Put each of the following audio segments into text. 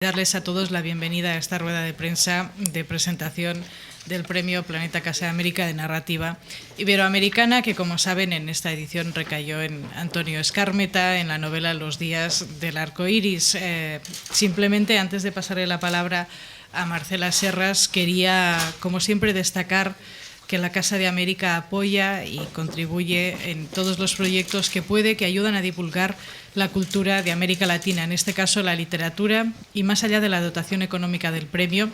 Darles a todos la bienvenida a esta rueda de prensa de presentación del Premio Planeta Casa de América de Narrativa Iberoamericana, que, como saben, en esta edición recayó en Antonio Skármeta, en la novela Los días del arco iris. Simplemente, antes de pasarle la palabra a Marcela Serras, quería, como siempre, destacar que la Casa de América apoya y contribuye en todos los proyectos que puede, que ayudan a divulgar la cultura de América Latina, en este caso la literatura, y más allá de la dotación económica del premio,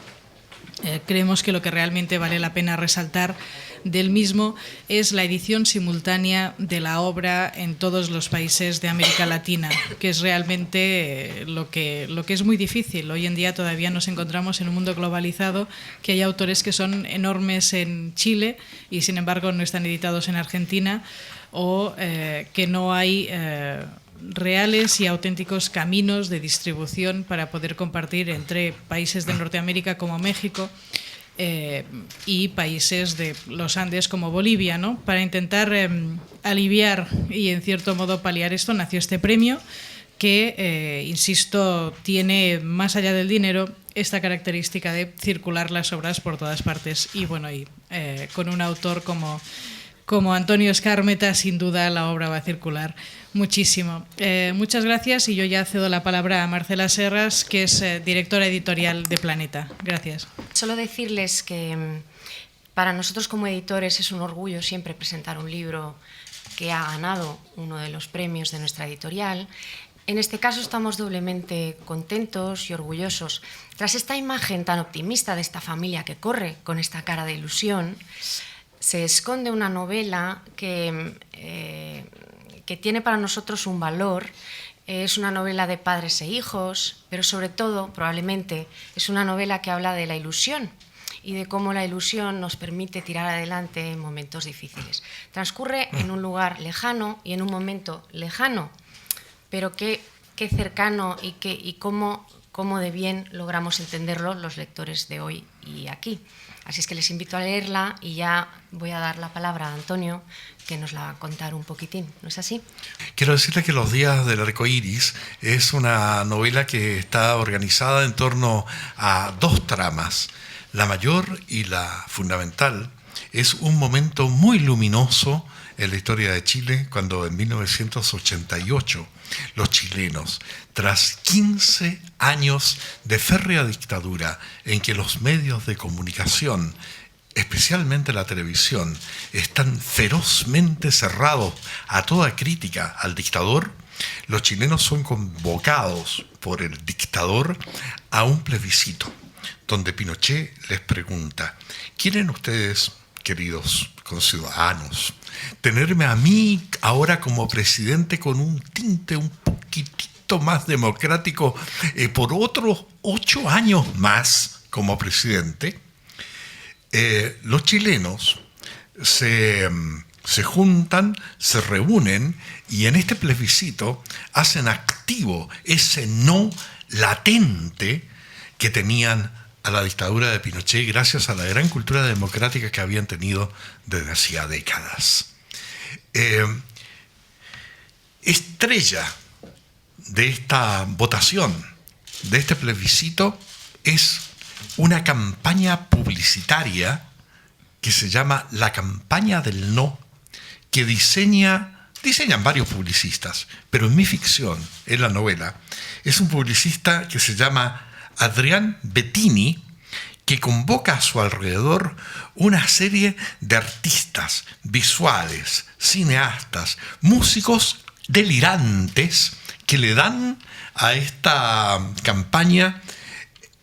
creemos que lo que realmente vale la pena resaltar del mismo es la edición simultánea de la obra en todos los países de América Latina, que es realmente lo que es muy difícil. Hoy en día todavía nos encontramos en un mundo globalizado, que hay autores que son enormes en Chile y sin embargo no están editados en Argentina, o que no hay reales y auténticos caminos de distribución para poder compartir entre países de Norteamérica como México y países de los Andes como Bolivia, ¿no? Para intentar aliviar y en cierto modo paliar esto nació este premio que, insisto, tiene, más allá del dinero, esta característica de circular las obras por todas partes y bueno, con un autor como Antonio Skármeta, sin duda la obra va a circular muchísimo. Muchas gracias y yo ya cedo la palabra a Marcela Serras, que es directora editorial de Planeta. Gracias. Solo decirles que para nosotros como editores es un orgullo siempre presentar un libro que ha ganado uno de los premios de nuestra editorial. En este caso estamos doblemente contentos y orgullosos. Tras esta imagen tan optimista de esta familia que corre con esta cara de ilusión, se esconde una novela que tiene para nosotros un valor. Es una novela de padres e hijos, pero sobre todo, probablemente, es una novela que habla de la ilusión y de cómo la ilusión nos permite tirar adelante en momentos difíciles. Transcurre en un lugar lejano y en un momento lejano, pero qué cercano y cómo de bien logramos entenderlo los lectores de hoy y aquí. Así es que les invito a leerla y ya voy a dar la palabra a Antonio, que nos la va a contar un poquitín. ¿No es así? Quiero decirle que Los días del arco iris es una novela que está organizada en torno a dos tramas. La mayor y la fundamental es un momento muy luminoso en la historia de Chile, cuando en 1988 los chilenos, tras 15 años de férrea dictadura en que los medios de comunicación, especialmente la televisión, están ferozmente cerrados a toda crítica al dictador, los chilenos son convocados por el dictador a un plebiscito, donde Pinochet les pregunta: ¿quieren ustedes, queridos conciudadanos, tenerme a mí ahora como presidente con un tinte un poquitito más democrático por otros 8 años más como presidente? Los chilenos se juntan, se reúnen y en este plebiscito hacen activo ese no latente que tenían a la dictadura de Pinochet gracias a la gran cultura democrática que habían tenido desde hacía décadas. Estrella de esta votación, de este plebiscito, es una campaña publicitaria que se llama La Campaña del No, que diseñan varios publicistas, pero en mi ficción, en la novela, es un publicista que se llama Adrián Bettini, que convoca a su alrededor una serie de artistas visuales, cineastas, músicos delirantes que le dan a esta campaña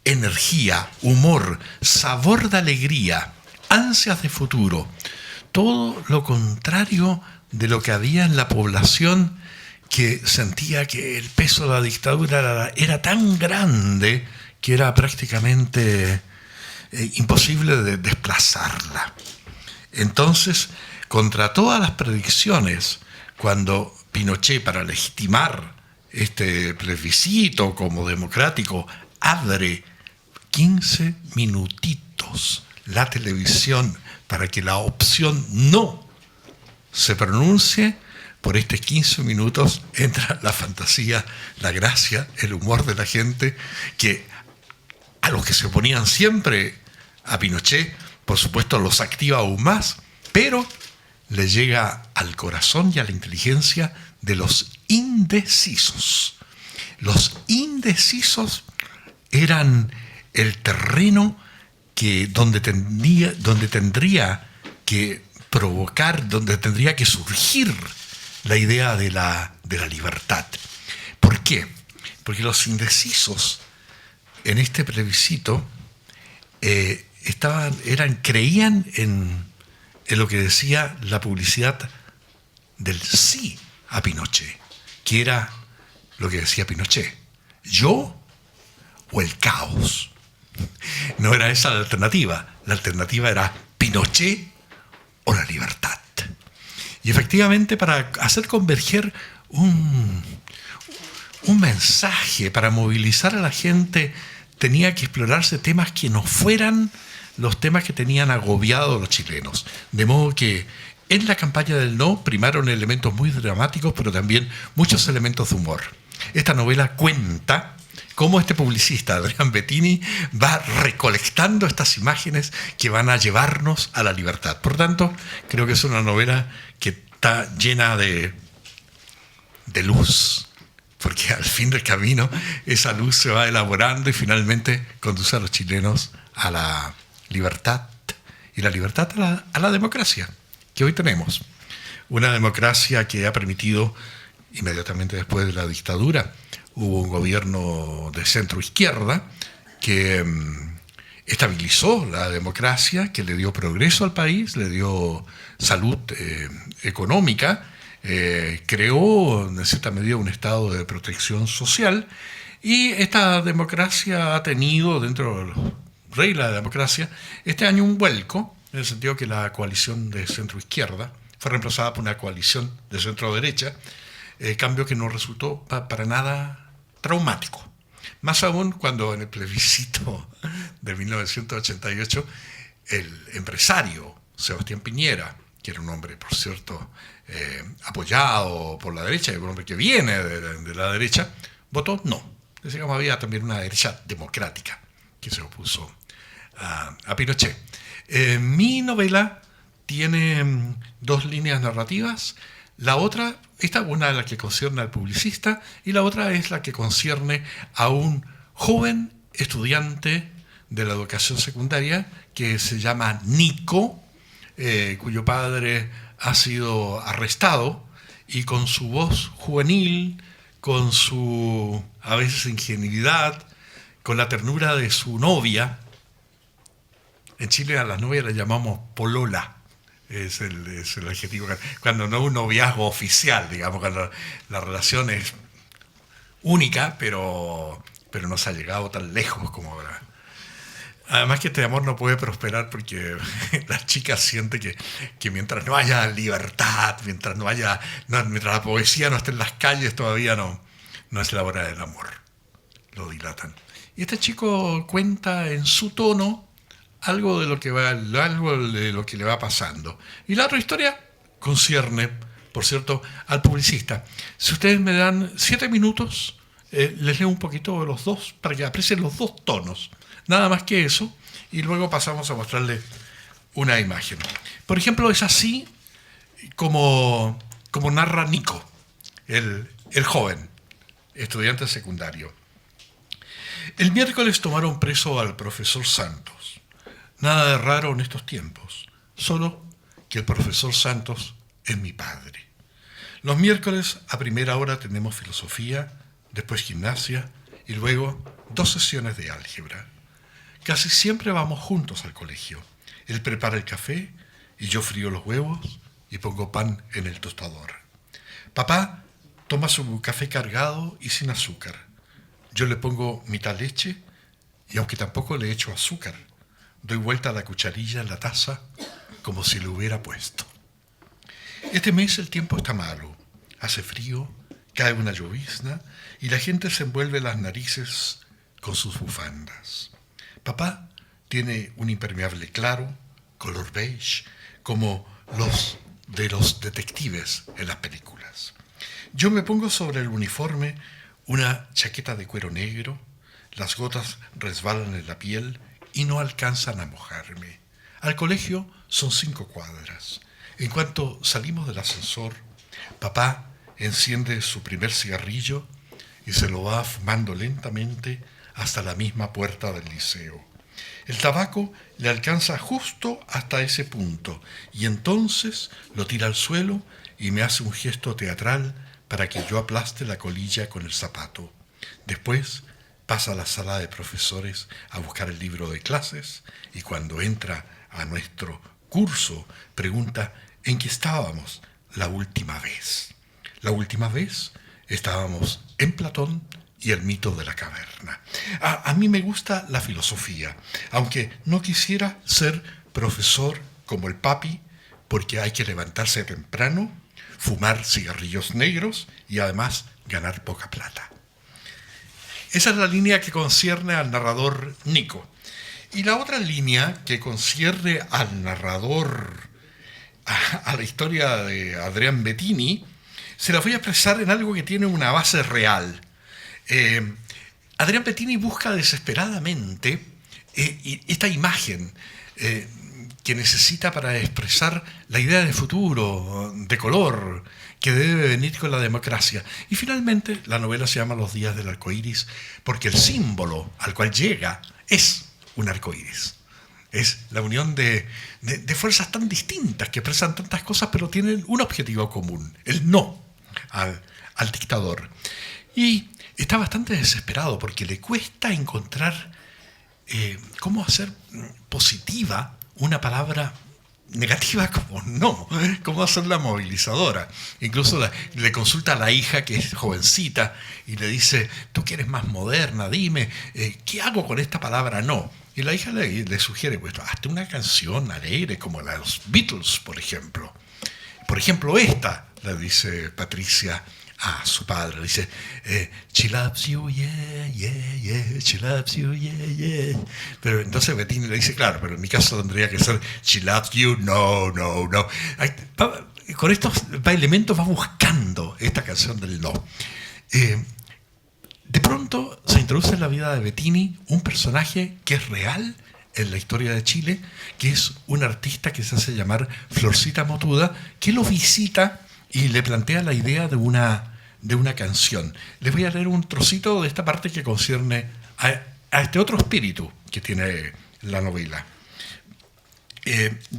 energía, humor, sabor de alegría, ansias de futuro. Todo lo contrario de lo que había en la población, que sentía que el peso de la dictadura era tan grande que era prácticamente imposible de desplazarla. Entonces, contra todas las predicciones, cuando Pinochet, para legitimar este plebiscito como democrático, abre 15 minutitos la televisión para que la opción no se pronuncie, por estos 15 minutos entra la fantasía, la gracia, el humor de la gente, que a los que se oponían siempre a Pinochet, por supuesto, los activa aún más, pero le llega al corazón y a la inteligencia de los indecisos. Los indecisos eran el terreno donde tendría que provocar, donde tendría que surgir la idea de la libertad. ¿Por qué? Porque los indecisos en este plebiscito creían en lo que decía la publicidad del sí a Pinochet, que era lo que decía Pinochet: yo o el caos. No era esa la alternativa era Pinochet o la libertad. Y efectivamente, para hacer converger un mensaje, para movilizar a la gente, tenía que explorarse temas que no fueran los temas que tenían agobiados a los chilenos. De modo que en la campaña del no primaron elementos muy dramáticos, pero también muchos elementos de humor. Esta novela cuenta cómo este publicista, Adrián Bettini, va recolectando estas imágenes que van a llevarnos a la libertad. Por tanto, creo que es una novela que está llena de luz, porque al fin del camino esa luz se va elaborando y finalmente conduce a los chilenos a la libertad, y la libertad a la democracia que hoy tenemos. Una democracia que ha permitido, inmediatamente después de la dictadura, hubo un gobierno de centro-izquierda que estabilizó la democracia, que le dio progreso al país, le dio salud económica, creó en cierta medida un estado de protección social, y esta democracia ha tenido, dentro de las reglas de la democracia, este año un vuelco, en el sentido que la coalición de centro-izquierda fue reemplazada por una coalición de centro-derecha, cambio que no resultó para nada traumático. Más aún cuando en el plebiscito de 1988 el empresario Sebastián Piñera, que era un hombre, por cierto, apoyado por la derecha, y un hombre que viene de la derecha, votó no. Digamos, había también una derecha democrática que se opuso a Pinochet. Mi novela tiene dos líneas narrativas. La otra, una es la que concierne al publicista, y la otra es la que concierne a un joven estudiante de la educación secundaria que se llama Nico, cuyo padre ha sido arrestado, y con su voz juvenil, con su a veces ingenuidad, con la ternura de su novia. En Chile a las novias las llamamos polola. Es el adjetivo. Cuando no es un noviazgo oficial, digamos, cuando la relación es única, pero no se ha llegado tan lejos como ahora. Además que este amor no puede prosperar porque la chica siente que mientras no haya libertad, mientras la poesía no esté en las calles, todavía no es la hora del amor. Lo dilatan. Y este chico cuenta en su tono algo de lo que le va pasando. Y la otra historia concierne, por cierto, al publicista. Si ustedes me dan 7 minutos, les leo un poquito de los dos para que aprecien los dos tonos. Nada más que eso. Y luego pasamos a mostrarles una imagen. Por ejemplo, es así como narra Nico, el joven estudiante secundario. El miércoles tomaron preso al profesor Santos. Nada de raro en estos tiempos, solo que el profesor Santos es mi padre. Los miércoles a primera hora tenemos filosofía, después gimnasia y luego 2 sesiones de álgebra. Casi siempre vamos juntos al colegio. Él prepara el café y yo frío los huevos y pongo pan en el tostador. Papá toma su café cargado y sin azúcar. Yo le pongo mitad leche y aunque tampoco le echo azúcar, doy vuelta a la cucharilla en la taza como si lo hubiera puesto. Este mes el tiempo está malo. Hace frío, cae una llovizna y la gente se envuelve las narices con sus bufandas. Papá tiene un impermeable claro, color beige, como los de los detectives en las películas. Yo me pongo sobre el uniforme una chaqueta de cuero negro, Las gotas resbalan en la piel y no alcanzan a mojarme. Al colegio son 5 cuadras. En cuanto salimos del ascensor, papá enciende su primer cigarrillo y se lo va fumando lentamente hasta la misma puerta del liceo. El tabaco le alcanza justo hasta ese punto y entonces lo tira al suelo y me hace un gesto teatral para que yo aplaste la colilla con el zapato. Después pasa a la sala de profesores a buscar el libro de clases y cuando entra a nuestro curso pregunta en qué estábamos la última vez. La última vez estábamos en Platón y el mito de la caverna. A mí me gusta la filosofía, aunque no quisiera ser profesor como el papi, porque hay que levantarse temprano, fumar cigarrillos negros y además ganar poca plata. Esa es la línea que concierne al narrador Nico. Y la otra línea que concierne al narrador, a la historia de Adrián Bettini, se la voy a expresar en algo que tiene una base real. Adrián Bettini busca desesperadamente esta imagen que necesita para expresar la idea de futuro, de color, que debe venir con la democracia. Y finalmente la novela se llama Los días del arcoíris, porque el símbolo al cual llega es un arcoíris. Es la unión de fuerzas tan distintas que expresan tantas cosas, pero tienen un objetivo común, el no al dictador. Y está bastante desesperado porque le cuesta encontrar cómo hacer positiva una palabra negativa como no, cómo hacerla movilizadora. Incluso le consulta a la hija, que es jovencita, y le dice, tú que eres más moderna, dime, ¿qué hago con esta palabra no? Y la hija le sugiere, pues, hazte una canción alegre como la de los Beatles, por ejemplo. Por ejemplo, esta, le dice Patricia a su padre, le dice, she loves you, yeah, yeah, yeah, she loves you, yeah, yeah. Pero entonces Bettini le dice, claro, pero en mi caso tendría que ser, she loves you, no, no, no. Con estos elementos va buscando esta canción del no. De pronto se introduce en la vida de Bettini un personaje que es real en la historia de Chile, que es un artista que se hace llamar Florcita Motuda, que lo visita y le plantea la idea de una canción. Les voy a leer un trocito de esta parte que concierne a este otro espíritu que tiene la novela.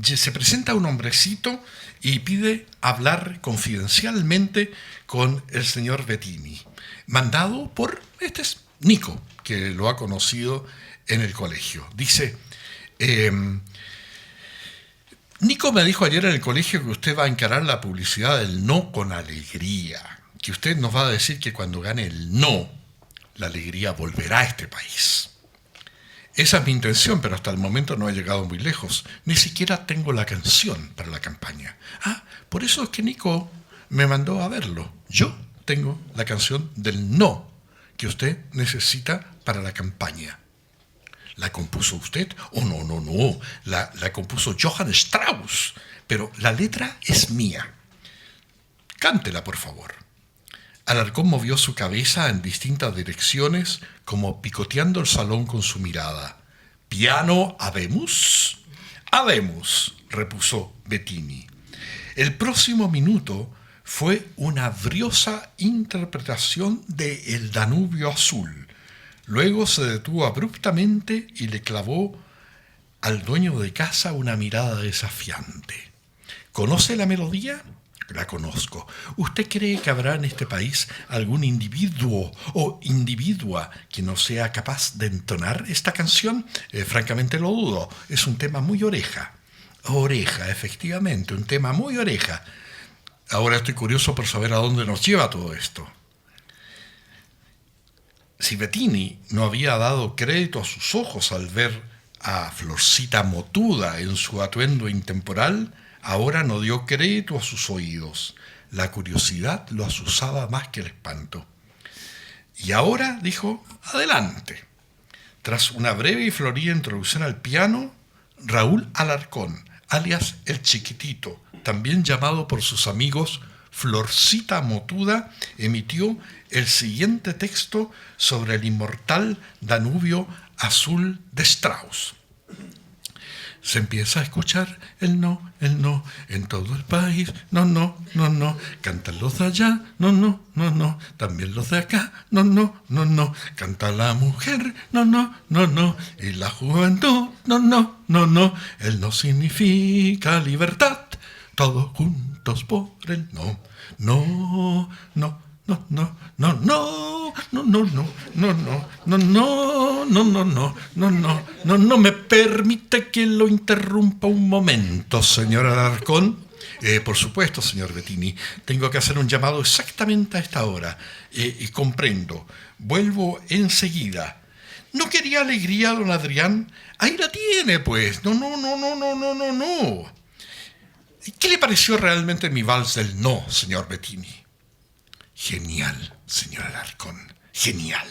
Se presenta un hombrecito y pide hablar confidencialmente con el señor Bettini, mandado por este es Nico, que lo ha conocido en el colegio. Dice, Nico me dijo ayer en el colegio que usted va a encarar la publicidad del no con alegría, que usted nos va a decir que cuando gane el no, la alegría volverá a este país. Esa es mi intención, pero hasta el momento no he llegado muy lejos. Ni siquiera tengo la canción para la campaña. Por eso es que Nico me mandó a verlo. Yo tengo la canción del no que usted necesita para la campaña. ¿La compuso usted? Oh, no. La compuso Johann Strauss, pero la letra es mía. Cántela, por favor. Alarcón movió su cabeza en distintas direcciones, como picoteando el salón con su mirada. ¿Piano habemos? Habemos, repuso Bettini. El próximo minuto fue una briosa interpretación de El Danubio Azul. Luego se detuvo abruptamente y le clavó al dueño de casa una mirada desafiante. ¿Conoce la melodía? La conozco. ¿Usted cree que habrá en este país algún individuo o individua que no sea capaz de entonar esta canción? Francamente lo dudo. Es un tema muy oreja. Oreja, efectivamente, un tema muy oreja. Ahora estoy curioso por saber a dónde nos lleva todo esto. Si Bettini no había dado crédito a sus ojos al ver a Florcita Motuda en su atuendo intemporal, ahora no dio crédito a sus oídos. La curiosidad lo azuzaba más que el espanto. Y ahora, dijo, adelante. Tras una breve y florida introducción al piano, Raúl Alarcón, alias El Chiquitito, también llamado por sus amigos Florcita Motuda emitió el siguiente texto sobre el inmortal Danubio azul de Strauss. Se empieza a escuchar el no, en todo el país. No, no, no, no. Cantan los de allá, no, no, no, no. También los de acá, no, no, no, no. Canta la mujer, no, no, no, no. Y la juventud, no, no, no, no. El no significa libertad. Todos juntos por el no. No, no, no, no, no, no, no, no, no, no, no, no, no, no, no, no, no, no, no me permite que lo interrumpa un momento, señor Alarcón. Por supuesto, señor Bettini, tengo que hacer un llamado exactamente a esta hora. Y comprendo. Vuelvo enseguida. ¿No quería alegría, don Adrián? Ahí la tiene, pues. No, no, no, no, no, no, no, no. ¿Qué le pareció realmente mi vals del no, señor Bettini? Genial, señor Alarcón, genial.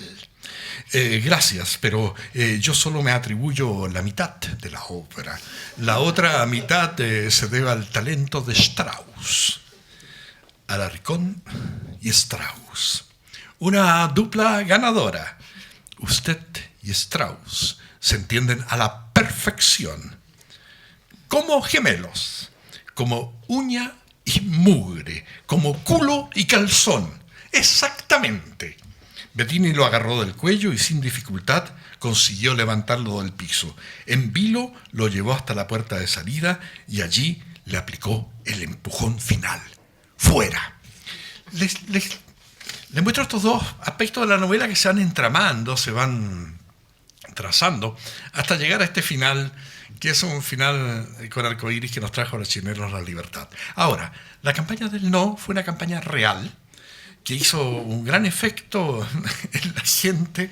Gracias, pero yo solo me atribuyo la mitad de la ópera. La otra mitad se debe al talento de Strauss. Alarcón y Strauss. Una dupla ganadora. Usted y Strauss se entienden a la perfección. Como gemelos, como uña y mugre, como culo y calzón. Exactamente. Bettini lo agarró del cuello y sin dificultad consiguió levantarlo del piso. En vilo lo llevó hasta la puerta de salida y allí le aplicó el empujón final. ¡Fuera! Les muestro estos dos aspectos de la novela que se van entramando, se van trazando, hasta llegar a este final, que es un final con arcoíris que nos trajo a los chilenos la libertad. Ahora, la campaña del no fue una campaña real, que hizo un gran efecto en la gente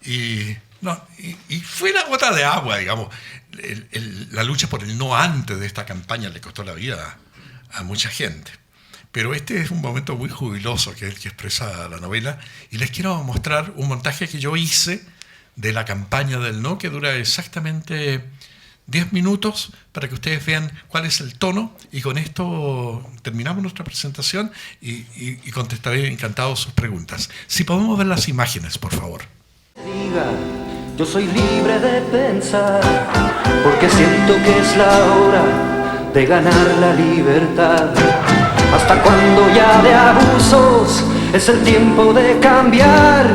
y fue la gota de agua, digamos. La lucha por el no antes de esta campaña le costó la vida a mucha gente. Pero este es un momento muy jubiloso que es el que expresa la novela y les quiero mostrar un montaje que yo hice de la campaña del no, que dura exactamente 10 minutos para que ustedes vean cuál es el tono y con esto terminamos nuestra presentación y contestaré encantado sus preguntas. Si podemos ver las imágenes, por favor. Diga, yo soy libre de pensar, porque siento que es la hora de ganar la libertad. ¿Hasta cuando ya de abusos es el tiempo de cambiar?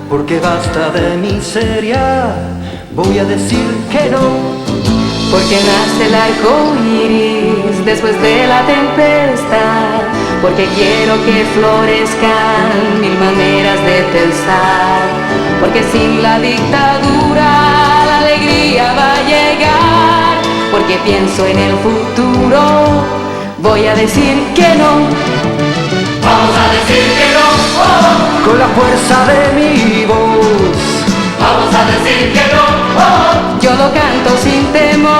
Porque basta de miseria, voy a decir que no. Porque nace el arco iris después de la tempestad. Porque quiero que florezcan mil maneras de pensar. Porque sin la dictadura la alegría va a llegar. Porque pienso en el futuro, voy a decir que no. Vamos a decir que no. Oh. Con la fuerza de mi voz. Vamos a decir que no. Oh. Yo lo canto sin temor.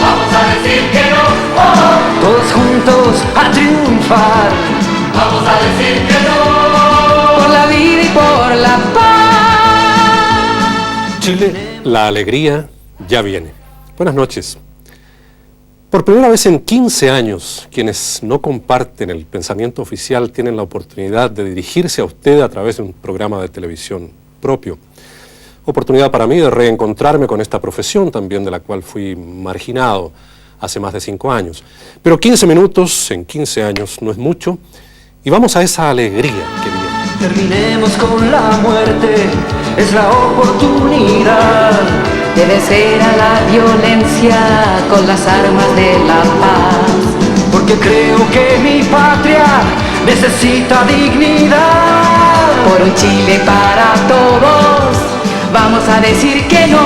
Vamos a decir que no. Oh. Todos juntos a triunfar. Vamos a decir que no. Por la vida y por la paz. Chile, la alegría ya viene. Buenas noches. Por primera vez en 15 años, quienes no comparten el pensamiento oficial tienen la oportunidad de dirigirse a usted a través de un programa de televisión propio. Oportunidad para mí de reencontrarme con esta profesión también de la cual fui marginado hace más de 5 años. Pero 15 minutos en 15 años no es mucho y vamos a esa alegría que viene. Terminemos con la muerte, es la oportunidad de vencer a la violencia con las armas de la paz. Porque creo que mi patria necesita dignidad. Por un Chile para todos, vamos a decir que no.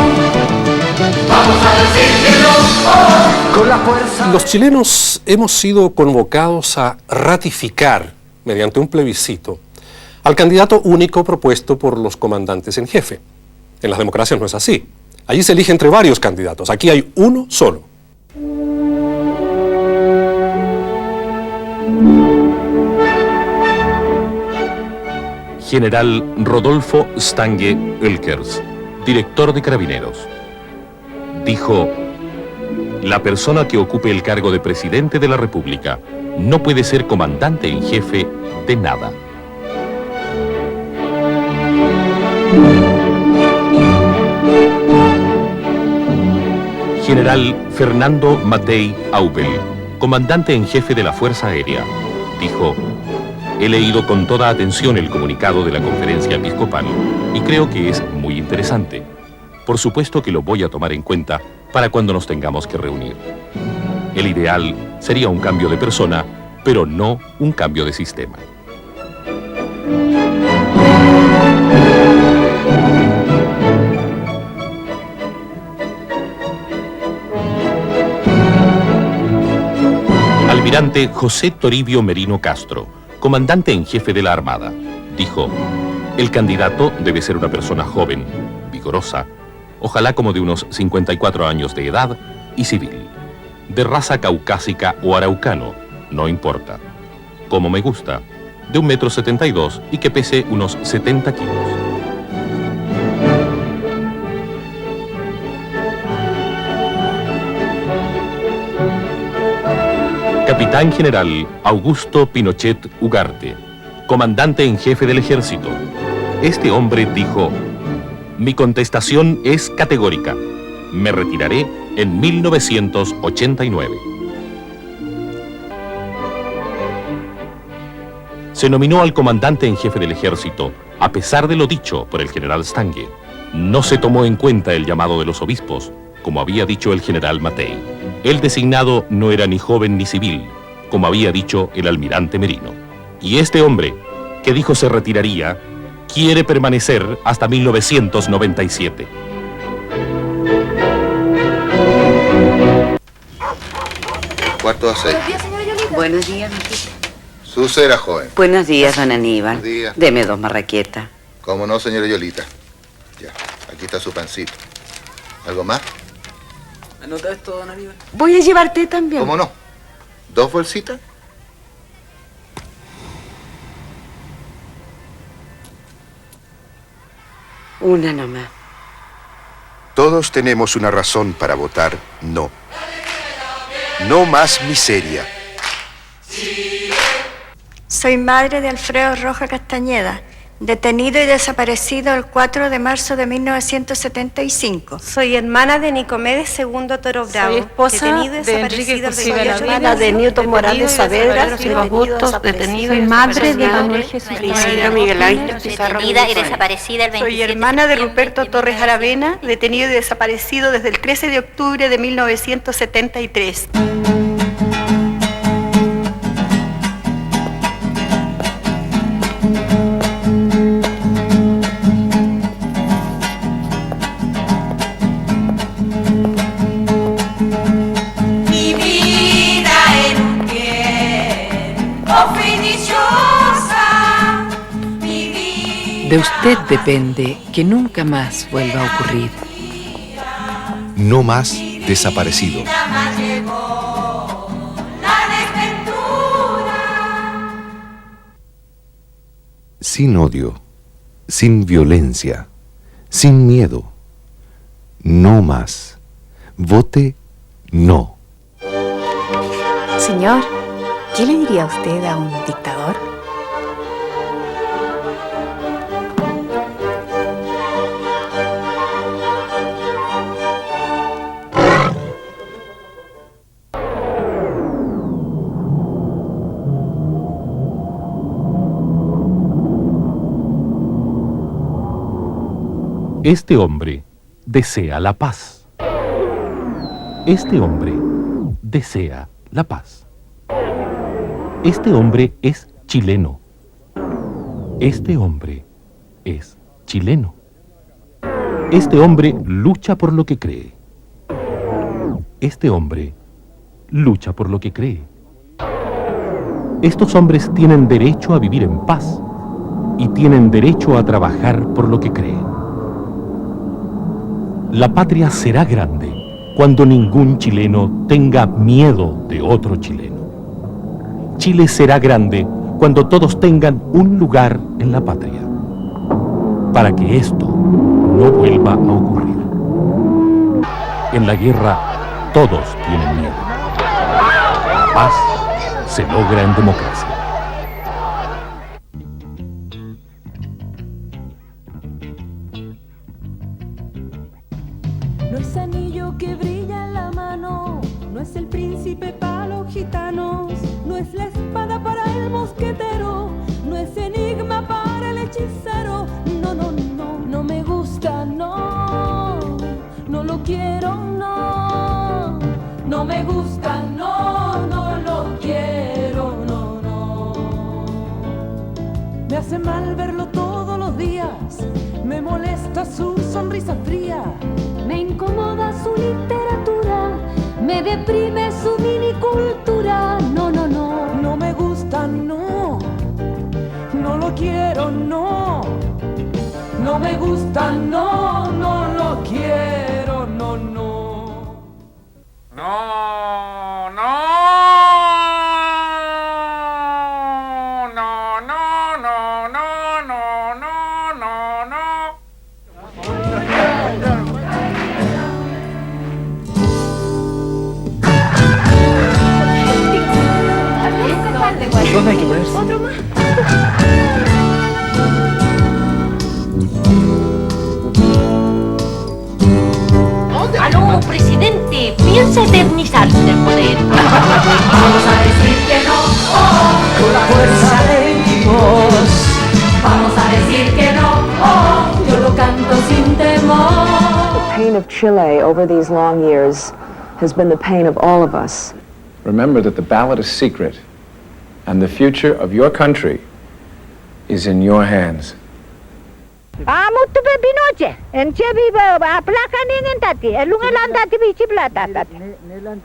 Vamos a decir que no. Oh. Con la fuerza. Los chilenos hemos sido convocados a ratificar, mediante un plebiscito, al candidato único propuesto por los comandantes en jefe. En las democracias no es así. Allí se elige entre varios candidatos. Aquí hay uno solo. General Rodolfo Stange Elkers, director de Carabineros, dijo: La persona que ocupe el cargo de presidente de la República no puede ser comandante en jefe de nada. General Fernando Matei Aubel, comandante en jefe de la Fuerza Aérea, dijo: he leído con toda atención el comunicado de la Conferencia Episcopal y creo que es muy interesante. Por supuesto que lo voy a tomar en cuenta para cuando nos tengamos que reunir. El ideal sería un cambio de persona, pero no un cambio de sistema. Almirante José Toribio Merino Castro, comandante en jefe de la Armada, dijo: el candidato debe ser una persona joven, vigorosa, ojalá como de unos 54 años de edad y civil, de raza caucásica o araucano, no importa, como me gusta, de 1,72 m y que pese unos 70 kilos. Capitán General Augusto Pinochet Ugarte, comandante en jefe del ejército. Este hombre dijo: mi contestación es categórica. Me retiraré en 1989. Se nominó al comandante en jefe del ejército, a pesar de lo dicho por el general Stange. No se tomó en cuenta el llamado de los obispos, como había dicho el general Matei. El designado no era ni joven ni civil, como había dicho el almirante Merino. Y este hombre, que dijo se retiraría, quiere permanecer hasta 1997. Cuarto a 6. Buenos días, señora Yolita. Buenos días, mijita. Su cera, joven. Buenos días, don Aníbal. Buenos días. Deme 2 marraquetas. ¿Cómo no, señora Yolita? Ya, aquí está su pancito. ¿Algo más? ¿Anota esto, don Aníbal? Voy a llevarte también. ¿Cómo no? 2 bolsitas. Una nomás. Todos tenemos una razón para votar no. No más miseria. Soy madre de Alfredo Roja Castañeda, detenido y desaparecido el 4 de marzo de 1975. Soy hermana de Nicomedes II Toro Bravo, soy esposa detenido y de Enrique desaparecido Soy hermana de Newton Morales Saavedra, Silva Bustos, detenido. Soy madre de Manuel Jesús Isidro Miguel Ángel Pizarro. Detenida y desaparecida el 27 Soy hermana de Ruperto Torres Aravena, detenido y desaparecido desde el 13 de octubre de 1973. De usted depende que nunca más vuelva a ocurrir. No más desaparecido. Sin odio, sin violencia, sin miedo. No más. Vote no. Señor, ¿qué le diría usted a un dictador? Este hombre desea la paz. Este hombre desea la paz. Este hombre es chileno. Este hombre es chileno. Este hombre lucha por lo que cree. Este hombre lucha por lo que cree. Estos hombres tienen derecho a vivir en paz y tienen derecho a trabajar por lo que creen. La patria será grande cuando ningún chileno tenga miedo de otro chileno. Chile será grande cuando todos tengan un lugar en la patria. Para que esto no vuelva a ocurrir. En la guerra, Todos tienen miedo. La paz se logra en democracia. No es anillo que brilla en la mano, no es el príncipe para los gitanos, no es la espada para el mosquetero, no es enigma para el hechicero. No, no, no, no me gusta, no, no lo quiero, no, no me gusta, no, no lo quiero, no, no. Me hace mal verlo todos los días, me molesta su sonrisa fría, me incomoda su literatura, me deprime su minicultura. No, no, no, no me gusta, no, no lo quiero, no, no me gusta, no, no lo quiero, no, no. No, no, no, no, no, no, no, no, no, no. ¿Dónde hay que ponerse? Otro más. Aló, presidente, piensa eternizarse en el poder. Vamos a decir que no, oh, con la fuerza de mi voz. Vamos a decir que no, oh, yo lo canto sin temor. The pain of Chile over these long years has been the pain of all of us. Remember that the ballot is secret, and the future of your country is in your hands. Amo tu Pinoche, en Chevi a placa ni en tati, el lunga landa ti bichi plata. Nelan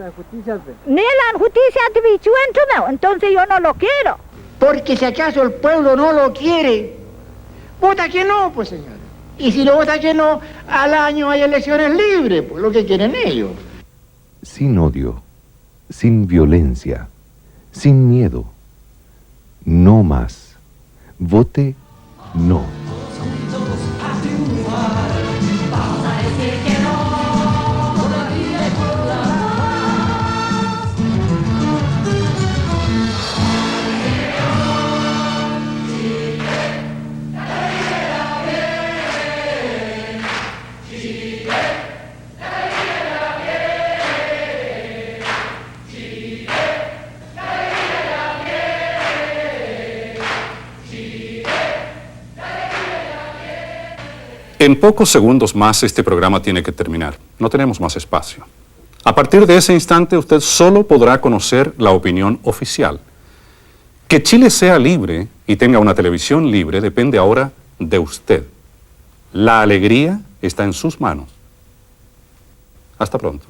justicia ti bichi entonces yo no lo quiero. Porque si acaso el pueblo no lo quiere, vota que no, pues señor. Y si no vota que no, al año hay elecciones libres, pues lo que quieren ellos. Sin odio, sin violencia, sin miedo. No más. Vote no. Vamos a decir que no, todavía hay por la En pocos segundos más este programa tiene que terminar. No tenemos más espacio. A partir de ese instante usted solo podrá conocer la opinión oficial. Que Chile sea libre y tenga una televisión libre depende ahora de usted. La alegría está en sus manos. Hasta pronto.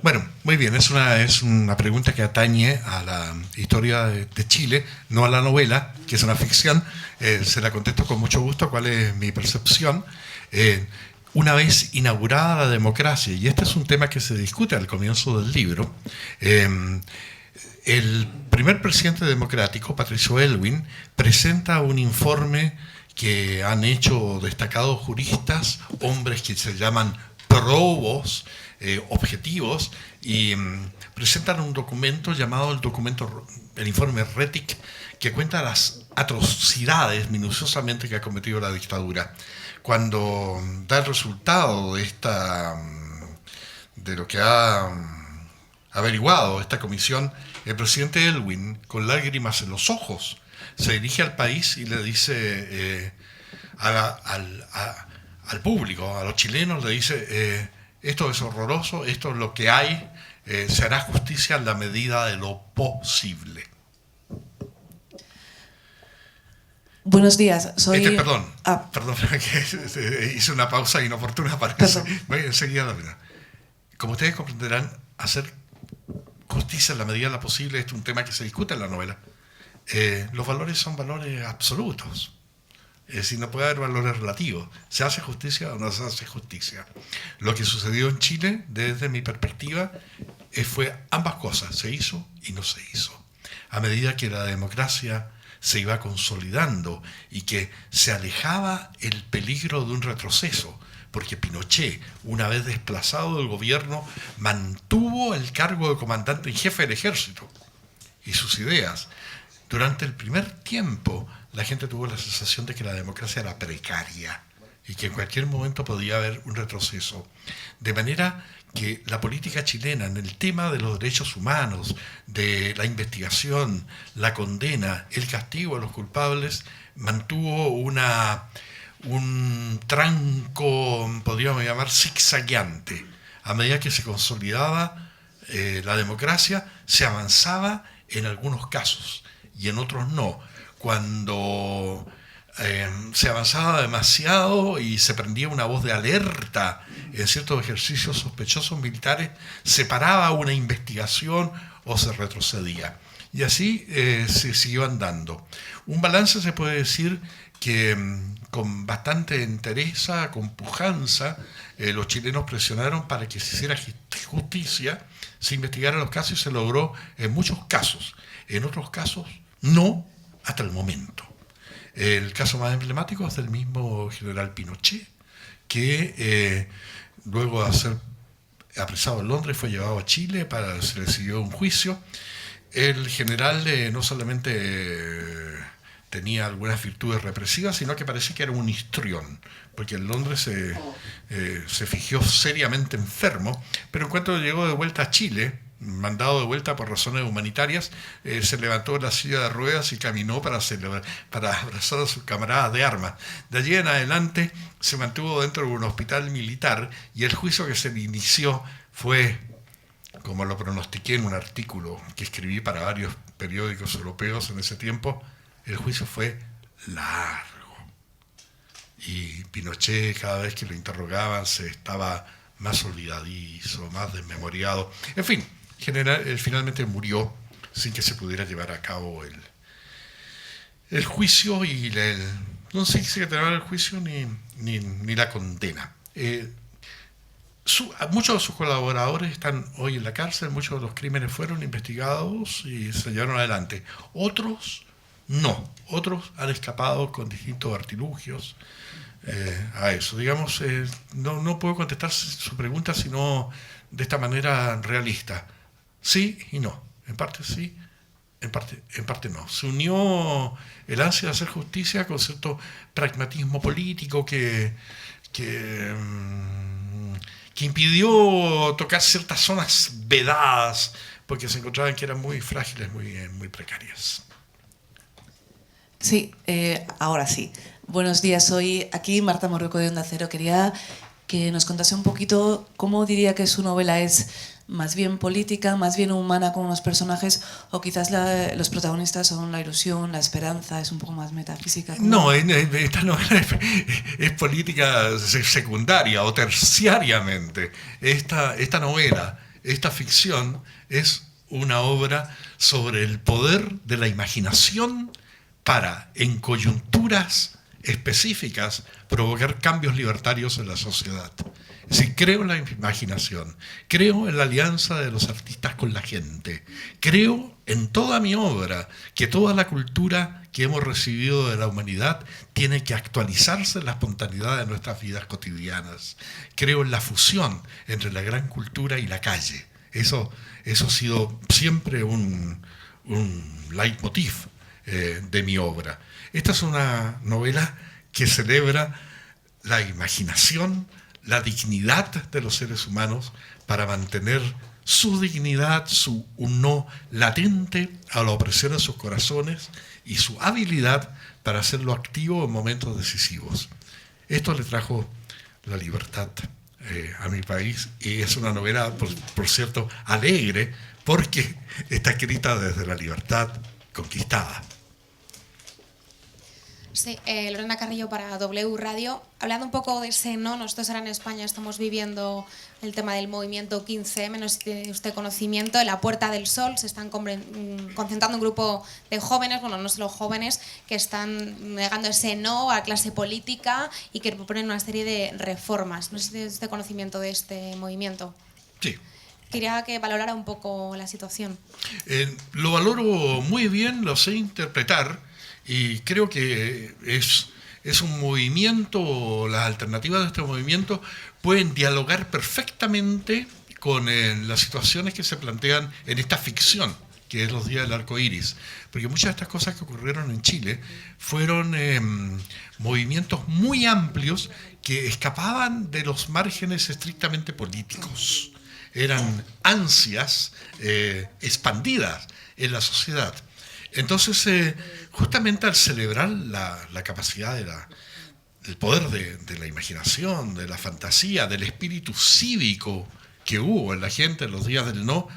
Bueno, muy bien, es una pregunta que atañe a la historia de Chile, no a la novela, que es una ficción. Se la contesto con mucho gusto cuál es mi percepción. Una vez inaugurada la democracia, y este es un tema que se discute al comienzo del libro, el primer presidente democrático, Patricio Aylwin, presenta un informe que han hecho destacados juristas, hombres que se llaman probos, objetivos, y presentan un documento llamado el informe Rettig, que cuenta las atrocidades minuciosamente que ha cometido la dictadura. Cuando da el resultado de lo que ha averiguado esta comisión, el presidente Aylwin, con lágrimas en los ojos, se dirige al país y le dice al público, a los chilenos, le dice: esto es horroroso, esto es lo que hay, se hará justicia en la medida de lo posible. Buenos días, soy... Perdón, que hice una pausa inoportuna para eso. Voy enseguida a la verdad. Como ustedes comprenderán, hacer justicia en la medida de lo posible es un tema que se discute en la novela. Los valores son valores absolutos. Es decir, no puede haber valores relativos. ¿Se hace justicia o no se hace justicia? Lo que sucedió en Chile, desde mi perspectiva, fue ambas cosas. Se hizo y no se hizo. a medida que la democracia se iba consolidando y que se alejaba el peligro de un retroceso, porque Pinochet, una vez desplazado del gobierno, mantuvo el cargo de comandante en jefe del ejército y sus ideas. Durante el primer tiempo, la gente tuvo la sensación de que la democracia era precaria y que en cualquier momento podía haber un retroceso. De manera que la política chilena en el tema de los derechos humanos, de la investigación, la condena, el castigo a los culpables, mantuvo un tranco, podríamos llamar, zigzagueante. A medida que se consolidaba la democracia, se avanzaba en algunos casos y en otros no. Cuando se avanzaba demasiado y se prendía una voz de alerta en ciertos ejercicios sospechosos militares, se paraba una investigación o se retrocedía. Y así se siguió andando. Un balance se puede decir que con bastante entereza, con pujanza, los chilenos presionaron para que se hiciera justicia, se investigaran los casos y se logró en muchos casos. En otros casos, no hasta el momento. El caso más emblemático es del mismo general Pinochet, que luego de ser apresado en Londres fue llevado a Chile para se le siguió un juicio. El general no solamente tenía algunas virtudes represivas, sino que parece que era un histrión, porque en Londres se fijó seriamente enfermo, pero en cuanto llegó de vuelta a Chile, mandado de vuelta por razones humanitarias, se levantó de la silla de ruedas y caminó para abrazar a sus camaradas de armas. De allí en adelante se mantuvo dentro de un hospital militar y el juicio que se le inició fue, como lo pronostiqué en un artículo que escribí para varios periódicos europeos en ese tiempo, el juicio fue largo. Y Pinochet, cada vez que lo interrogaban, se estaba más olvidadizo, más desmemoriado. En fin, él finalmente murió sin que se pudiera llevar a cabo el juicio y no se quisiera llevar el juicio ni la condena. Muchos de sus colaboradores están hoy en la cárcel, muchos de los crímenes fueron investigados y se llevaron adelante. Otros no, otros han escapado con distintos artilugios a eso. Digamos, no puedo contestar su pregunta sino de esta manera realista. Sí y no. En parte sí, en parte no. Se unió el ansia de hacer justicia con cierto pragmatismo político que impidió tocar ciertas zonas vedadas porque se encontraban que eran muy frágiles, muy precarias. Sí, ahora sí. Buenos días, soy aquí Marta Morroco de Onda Cero. Quería que nos contase un poquito cómo diría que su novela es más bien política, más bien humana con los personajes, o quizás los protagonistas son la ilusión, la esperanza, es un poco más metafísica. No, esta novela es política secundaria o terciariamente. Esta novela, esta ficción, es una obra sobre el poder de la imaginación para, en coyunturas específicas, provocar cambios libertarios en la sociedad. Es decir, creo en la imaginación, creo en la alianza de los artistas con la gente, creo en toda mi obra que toda la cultura que hemos recibido de la humanidad tiene que actualizarse en la espontaneidad de nuestras vidas cotidianas. Creo en la fusión entre la gran cultura y la calle. Eso ha sido siempre un leitmotiv de mi obra. Esta es una novela que celebra la imaginación, la dignidad de los seres humanos para mantener su dignidad, su no latente a la opresión de sus corazones y su habilidad para hacerlo activo en momentos decisivos. Esto le trajo la libertad a mi país y es una novela, por cierto, alegre porque está escrita desde la libertad conquistada. Sí, Lorena Carrillo para W Radio. Hablando un poco de ese no, nosotros ahora en España estamos viviendo el tema del movimiento 15M, no sé si tiene usted conocimiento, en la Puerta del Sol se están concentrando un grupo de jóvenes, bueno, no solo jóvenes, que están negando ese no a la clase política y que proponen una serie de reformas. No sé si tiene usted conocimiento de este movimiento. Sí. Quería que valorara un poco la situación. Lo valoro muy bien, lo sé interpretar y creo que es un movimiento, las alternativas de este movimiento pueden dialogar perfectamente con las situaciones que se plantean en esta ficción, que es los días del arco iris. Porque muchas de estas cosas que ocurrieron en Chile fueron movimientos muy amplios que escapaban de los márgenes estrictamente políticos. Eran ansias expandidas en la sociedad. Entonces, justamente al celebrar la capacidad del poder de la imaginación, de la fantasía, del espíritu cívico que hubo en la gente en los días del no,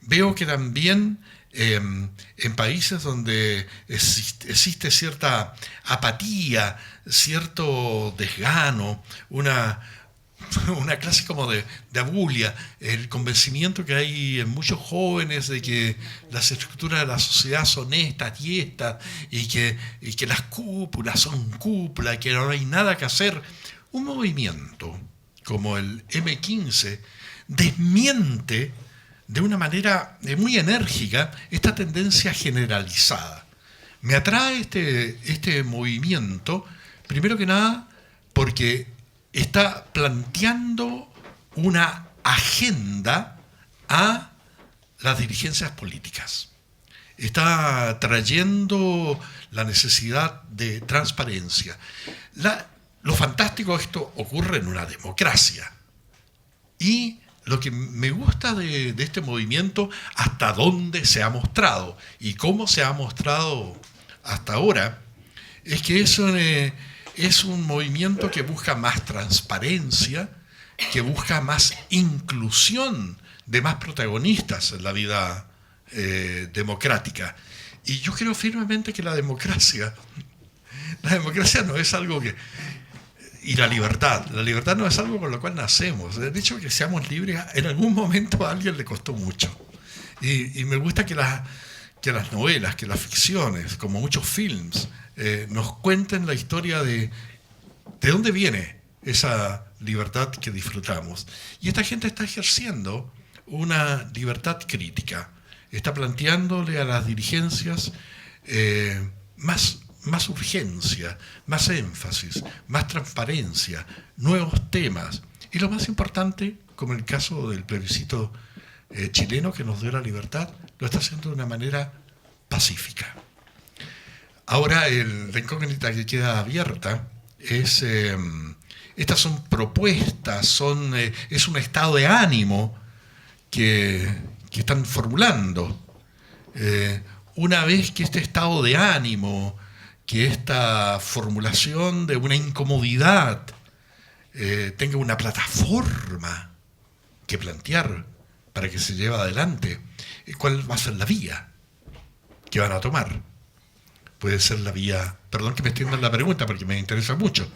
veo que también en países donde existe cierta apatía, cierto desgano, una clase como de abulia, el convencimiento que hay en muchos jóvenes de que las estructuras de la sociedad son estas y estas, y que las cúpulas son cúpulas, que no hay nada que hacer. Un movimiento como el M15 desmiente de una manera muy enérgica esta tendencia generalizada. Me atrae este movimiento, primero que nada, porque está planteando una agenda a las dirigencias políticas. Está trayendo la necesidad de transparencia. Lo fantástico de esto ocurre en una democracia. Y lo que me gusta de este movimiento, hasta dónde se ha mostrado y cómo se ha mostrado hasta ahora, es que es un movimiento que busca más transparencia, que busca más inclusión de más protagonistas en la vida democrática. Y yo creo firmemente que la democracia no es algo que... Y la libertad no es algo con lo cual nacemos. El hecho de que seamos libres, en algún momento a alguien le costó mucho. Y me gusta que las novelas, que las ficciones, como muchos films, nos cuenten la historia de dónde viene esa libertad que disfrutamos. Y esta gente está ejerciendo una libertad crítica. Está planteándole a las dirigencias más urgencia, más énfasis, más transparencia, nuevos temas. Y lo más importante, como en el caso del plebiscito chileno que nos dio la libertad, lo está haciendo de una manera pacífica. Ahora, la incógnita que queda abierta es, estas son propuestas, es un estado de ánimo que están formulando. Una vez que este estado de ánimo, que esta formulación de una incomodidad tenga una plataforma que plantear para que se lleve adelante, ¿cuál va a ser la vía que van a tomar? Puede ser la vía, perdón que me extienda en la pregunta porque me interesa mucho,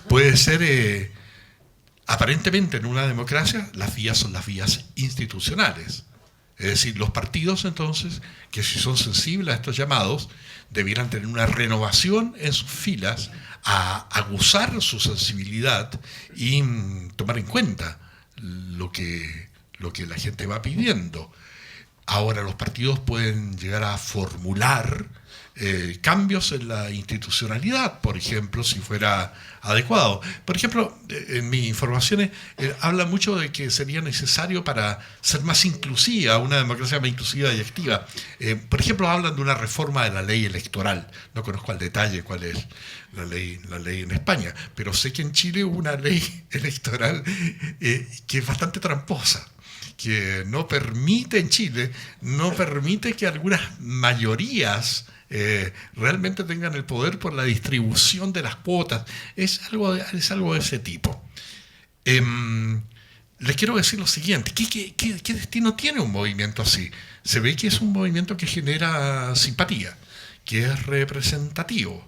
puede ser, aparentemente en una democracia, las vías son las vías institucionales. Es decir, los partidos entonces, que si son sensibles a estos llamados, debieran tener una renovación en sus filas, a aguzar su sensibilidad y tomar en cuenta lo que la gente va pidiendo. Ahora los partidos pueden llegar a formular cambios en la institucionalidad, por ejemplo, si fuera adecuado. Por ejemplo, en mis informaciones habla mucho de que sería necesario para ser más inclusiva, una democracia más inclusiva y activa. Por ejemplo, hablan de una reforma de la ley electoral. No conozco al detalle cuál es la ley en España, pero sé que en Chile hubo una ley electoral que es bastante tramposa, que no permite en Chile, no permite que algunas mayorías realmente tengan el poder por la distribución de las cuotas. Es algo de ese tipo. Les quiero decir lo siguiente, ¿qué destino tiene un movimiento así? Se ve que es un movimiento que genera simpatía, que es representativo,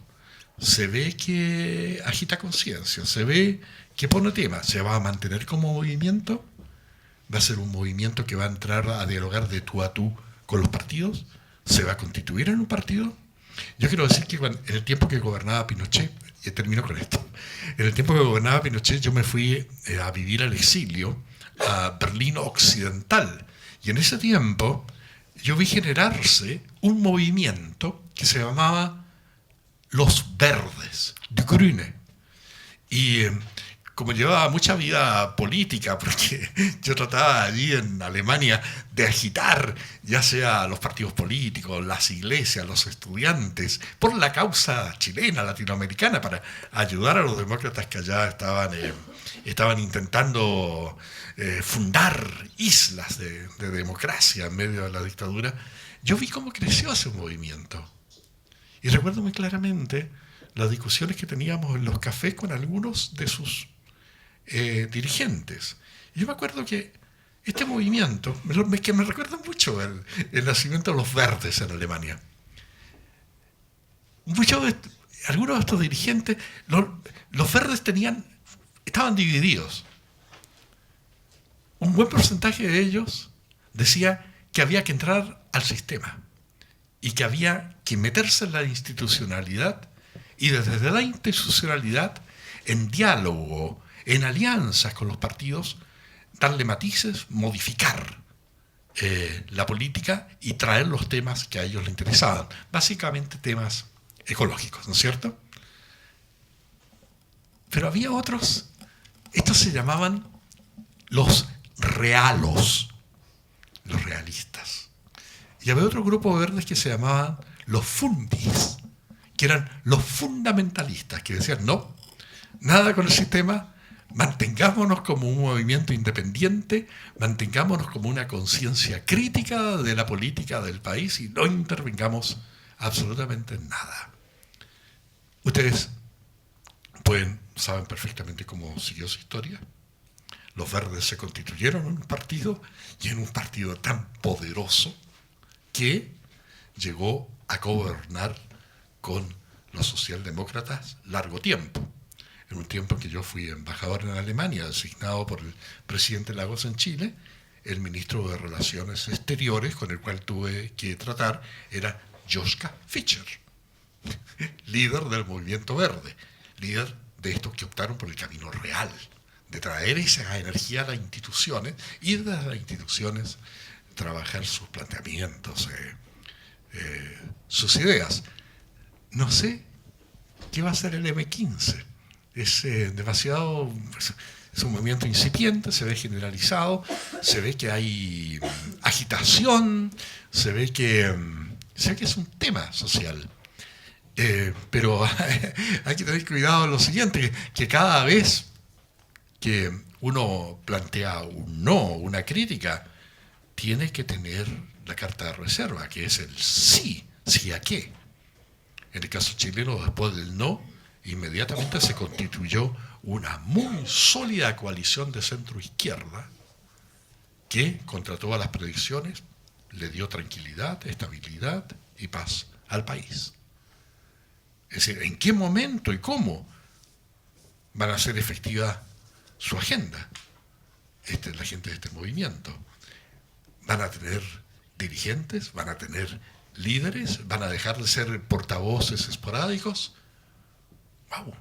se ve que agita conciencia, se ve que pone temas. ¿Se va a mantener como movimiento? ¿Va a ser un movimiento que va a entrar a dialogar de tú a tú con los partidos? ¿Se va a constituir en un partido? Yo quiero decir que en el tiempo que gobernaba Pinochet, y termino con esto, en el tiempo que gobernaba Pinochet yo me fui a vivir al exilio Berlín Occidental. Y en ese tiempo yo vi generarse un movimiento que se llamaba Los Verdes, Die Grüne. Y como llevaba mucha vida política, porque yo trataba allí en Alemania de agitar ya sea los partidos políticos, las iglesias, los estudiantes, por la causa chilena, latinoamericana, para ayudar a los demócratas que allá estaban intentando fundar islas de democracia en medio de la dictadura. Yo vi cómo creció ese movimiento. Y recuerdo muy claramente las discusiones que teníamos en los cafés con algunos de sus dirigentes. Yo me acuerdo que este movimiento, que me recuerda mucho el nacimiento de los Verdes en Alemania. Algunos de estos dirigentes, los Verdes estaban divididos. Un buen porcentaje de ellos decía que había que entrar al sistema y que había que meterse en la institucionalidad y desde la institucionalidad, en diálogo, en alianzas con los partidos, darle matices, modificar la política y traer los temas que a ellos les interesaban. Básicamente temas ecológicos, ¿no es cierto? Pero había otros, estos se llamaban los realos, los realistas. Y había otro grupo de verdes que se llamaban los fundis, que eran los fundamentalistas, que decían, no, nada con el sistema, mantengámonos como un movimiento independiente, mantengámonos como una conciencia crítica de la política del país y no intervengamos absolutamente en nada. Ustedes saben perfectamente cómo siguió su historia. Los verdes se constituyeron en un partido, y en un partido tan poderoso que llegó a gobernar con los socialdemócratas largo tiempo. En un tiempo que yo fui embajador en Alemania, designado por el presidente Lagos en Chile, el ministro de Relaciones Exteriores con el cual tuve que tratar era Joschka Fischer, líder del movimiento verde, líder de estos que optaron por el camino real, de traer esa energía a las instituciones y desde las instituciones trabajar sus planteamientos, sus ideas. No sé qué va a ser el M15. Es un movimiento incipiente, se ve generalizado, se ve que hay agitación, se ve que es un tema social. Pero hay que tener cuidado en lo siguiente, que cada vez que uno plantea un no, una crítica, tiene que tener la carta de reserva, que es el sí, sí a qué. En el caso chileno, después del no, inmediatamente se constituyó una muy sólida coalición de centro-izquierda que, contra todas las predicciones, le dio tranquilidad, estabilidad y paz al país. Es decir, ¿en qué momento y cómo van a hacer efectiva su agenda? La gente de este movimiento. ¿Van a tener dirigentes? ¿Van a tener líderes? ¿Van a dejar de ser portavoces esporádicos? ¡Wow!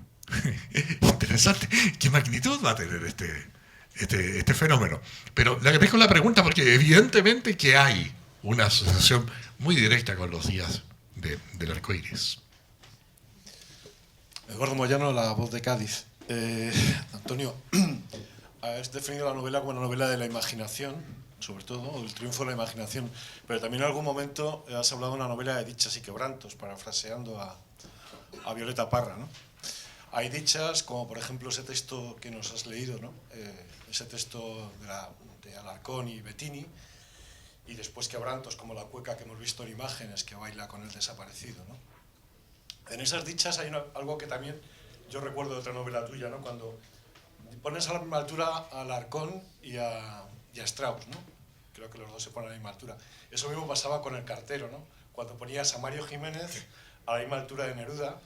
Interesante. ¿Qué magnitud va a tener este fenómeno? Pero le agradezco la pregunta porque evidentemente que hay una asociación muy directa con los días del arco iris. Eduardo Moyano, La Voz de Cádiz. Antonio, has definido la novela como una novela de la imaginación, sobre todo, el triunfo de la imaginación, pero también en algún momento has hablado de una novela de dichas y quebrantos, parafraseando a Violeta Parra, ¿no? Hay dichas, como por ejemplo ese texto que nos has leído, ¿no? Ese texto de Alarcón y Bettini, y después quebrantos, como la cueca que hemos visto en imágenes, que baila con el desaparecido, ¿no? En esas dichas hay algo que también yo recuerdo de otra novela tuya, ¿no? Cuando pones a la misma altura a Alarcón y a Strauss, ¿no? Creo que los dos se ponen a la misma altura. Eso mismo pasaba con El cartero, ¿no? Cuando ponías a Mario Jiménez a la misma altura de Neruda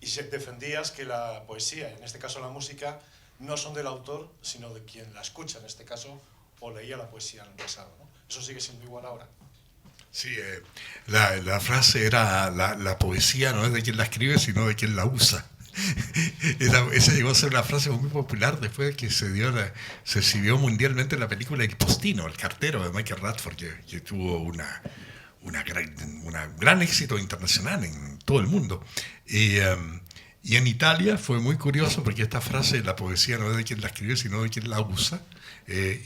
y defendías que la poesía, en este caso la música, no son del autor, sino de quien la escucha, en este caso, o leía la poesía en el pasado, ¿no? ¿Eso sigue siendo igual ahora? Sí, la frase era la poesía no es de quien la escribe, sino de quien la usa. Esa llegó a ser una frase muy popular después de que se exhibió mundialmente la película El Postino, el cartero de Michael Radford, que tuvo un gran éxito internacional en todo el mundo. Y en Italia fue muy curioso porque esta frase, la poesía no es de quien la escribió, sino de quien la usa.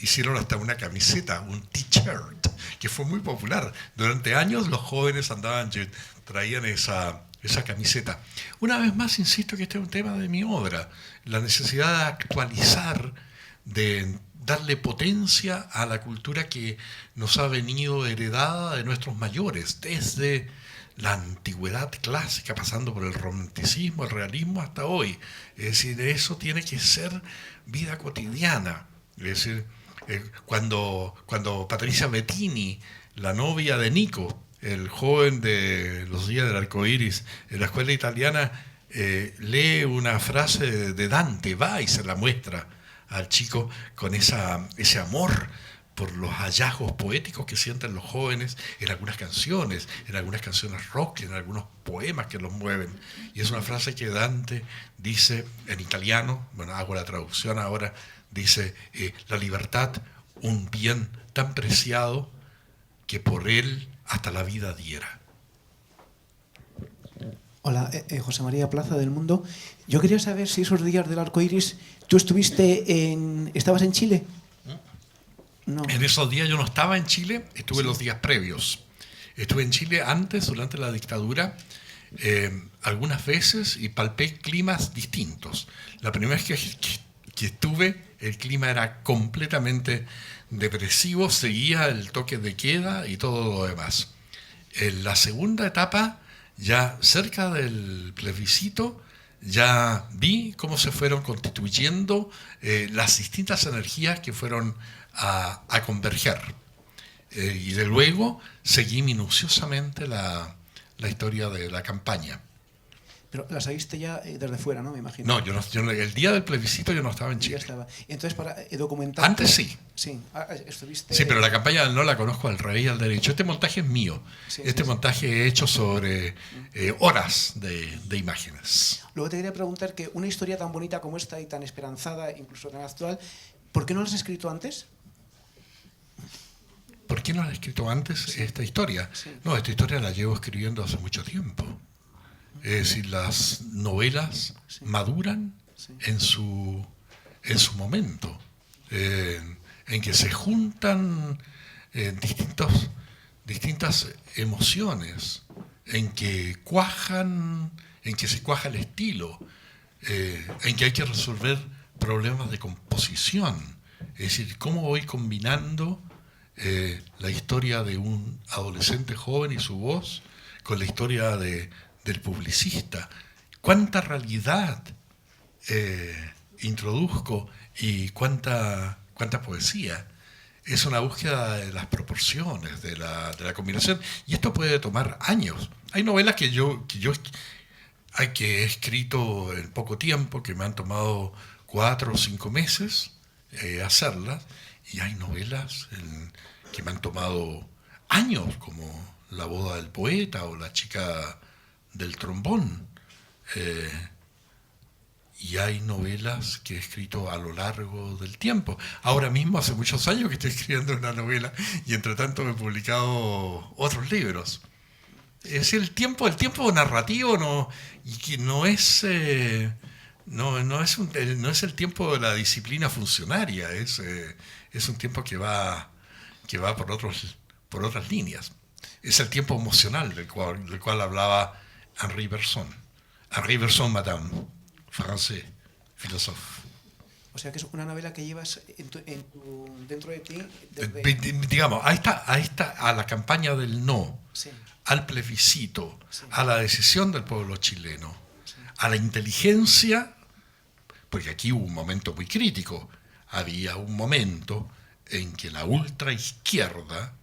Hicieron hasta una camiseta, un t-shirt, que fue muy popular. Durante años los jóvenes traían esa camiseta. Una vez más, insisto que este es un tema de mi obra, la necesidad de actualizar, de darle potencia a la cultura que nos ha venido heredada de nuestros mayores, desde la antigüedad clásica, pasando por el romanticismo, el realismo, hasta hoy. Es decir, eso tiene que ser vida cotidiana. Es decir, cuando Patricia Bettini, la novia de Nico, el joven de los días del arco iris, en la escuela italiana, lee una frase de Dante, va y se la muestra al chico con ese amor por los hallazgos poéticos que sienten los jóvenes en algunas canciones rock, en algunos poemas que los mueven. Y es una frase que Dante dice en italiano, bueno, hago la traducción ahora, dice, la libertad, un bien tan preciado que por él hasta la vida diera. Hola, José María Plaza del Mundo. Yo quería saber si esos días del arco iris, ¿tú estabas en Chile? No. En esos días yo no estaba en Chile, estuve los días previos. Estuve en Chile antes, durante la dictadura, algunas veces, y palpé climas distintos. La primera vez que estuve, el clima era completamente depresivo, seguía el toque de queda y todo lo demás. En la segunda etapa, ya cerca del plebiscito, ya vi cómo se fueron constituyendo las distintas energías que fueron a converger. Y de luego seguí minuciosamente la historia de la campaña. Pero la seguiste ya desde fuera, ¿no? Me imagino. No, el día del plebiscito yo no estaba en Chile. Ya estaba. Entonces, para documentar... Antes sí. Sí, estuviste... Sí, pero la campaña no la conozco al revés y al derecho. Este montaje es mío. Sí, montaje he hecho sobre horas de imágenes. Luego te quería preguntar que una historia tan bonita como esta y tan esperanzada, incluso tan actual, ¿por qué no la has escrito antes? ¿Por qué no la has escrito antes esta historia? Sí. No, esta historia la llevo escribiendo hace mucho tiempo. Es decir, las novelas maduran en su momento, en que se juntan distintas emociones, en que se cuaja el estilo, en que hay que resolver problemas de composición. Es decir, cómo voy combinando la historia de un adolescente joven y su voz con la historia del publicista. Cuánta realidad introduzco y cuánta poesía. Es una búsqueda de las proporciones, de la combinación, y esto puede tomar años. Hay novelas que yo he escrito en poco tiempo, que me han tomado 4 o 5 meses hacerlas, y hay novelas que me han tomado años, como La boda del poeta o La chica del trombón. Y hay novelas que he escrito a lo largo del tiempo. Ahora mismo, hace muchos años que estoy escribiendo una novela y entre tanto he publicado otros libros. Es decir, el tiempo narrativo no es el tiempo de la disciplina funcionaria, es un tiempo que va por otras líneas. Es el tiempo emocional del cual hablaba Henri Bergson. Henri Bergson, madame, francés, filósofo. O sea que es una novela que llevas dentro de ti. Digamos, a la campaña del no, sí, al plebiscito, sí, a la decisión del pueblo chileno, sí, a la inteligencia, porque aquí hubo un momento muy crítico. Había un momento en que la ultraizquierda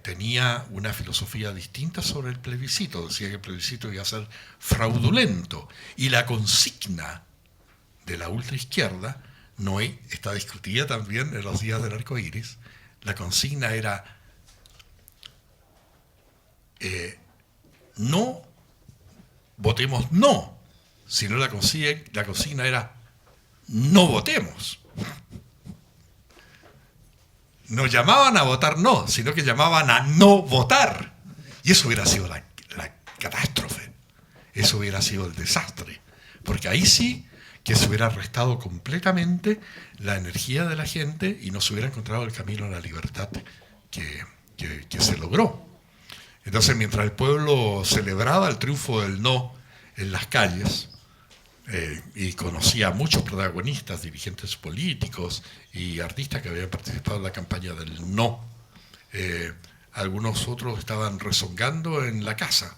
tenía una filosofía distinta sobre el plebiscito. Decía que el plebiscito iba a ser fraudulento. Y la consigna de la ultraizquierda está discutida también en los días del arco iris. La consigna era no, votemos no sino la consigna era no votemos. No llamaban a votar no, sino que llamaban a no votar. Y eso hubiera sido la catástrofe. Eso hubiera sido el desastre. Porque ahí sí que se hubiera restado completamente la energía de la gente y no se hubiera encontrado el camino a la libertad que se logró. Entonces, mientras el pueblo celebraba el triunfo del no en las calles, y conocía a muchos protagonistas, dirigentes políticos y artistas que habían participado en la campaña del no, algunos otros estaban rezongando en la casa,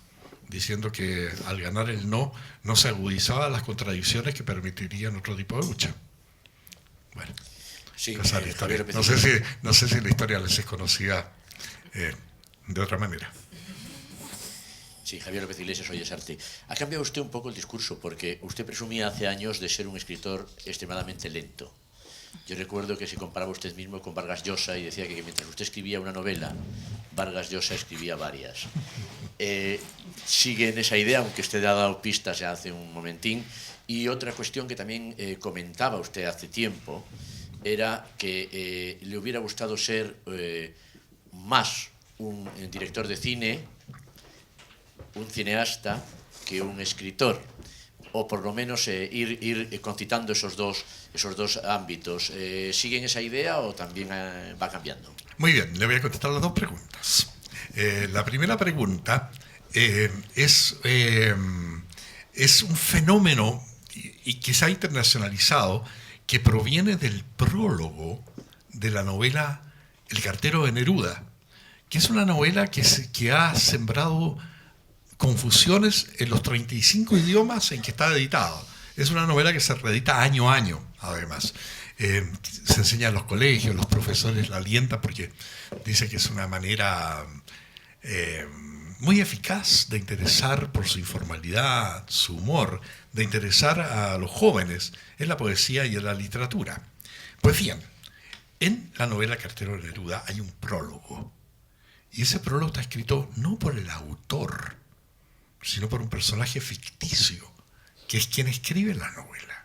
diciendo que al ganar el no se agudizaban las contradicciones que permitirían otro tipo de lucha. Bueno, sí, esa es la historia. No sé si la historia les es conocida de otra manera. Sí, Javier López Iglesias, Hoy es Arte. Ha cambiado usted un poco el discurso, porque usted presumía hace años de ser un escritor extremadamente lento. Yo recuerdo que se comparaba usted mismo con Vargas Llosa y decía que mientras usted escribía una novela, Vargas Llosa escribía varias. Sigue en esa idea, aunque usted ha dado pistas ya hace un momentín. Y otra cuestión que también comentaba usted hace tiempo era que le hubiera gustado ser más un director de cine, un cineasta, que un escritor, o por lo menos ir concitando esos dos ámbitos. ¿Siguen esa idea o también va cambiando? Muy bien, le voy a contestar las dos preguntas. La primera pregunta es un fenómeno y quizá internacionalizado que proviene del prólogo de la novela El cartero de Neruda, que es una novela que ha sembrado confusiones en los 35 idiomas en que está editado. Es una novela que se reedita año a año, además. Se enseña en los colegios, los profesores la alientan porque dice que es una manera muy eficaz de interesar por su informalidad, su humor, de interesar a los jóvenes en la poesía y en la literatura. Pues bien, en la novela Cartero de Neruda hay un prólogo. Y ese prólogo está escrito no por el autor, sino por un personaje ficticio, que es quien escribe la novela.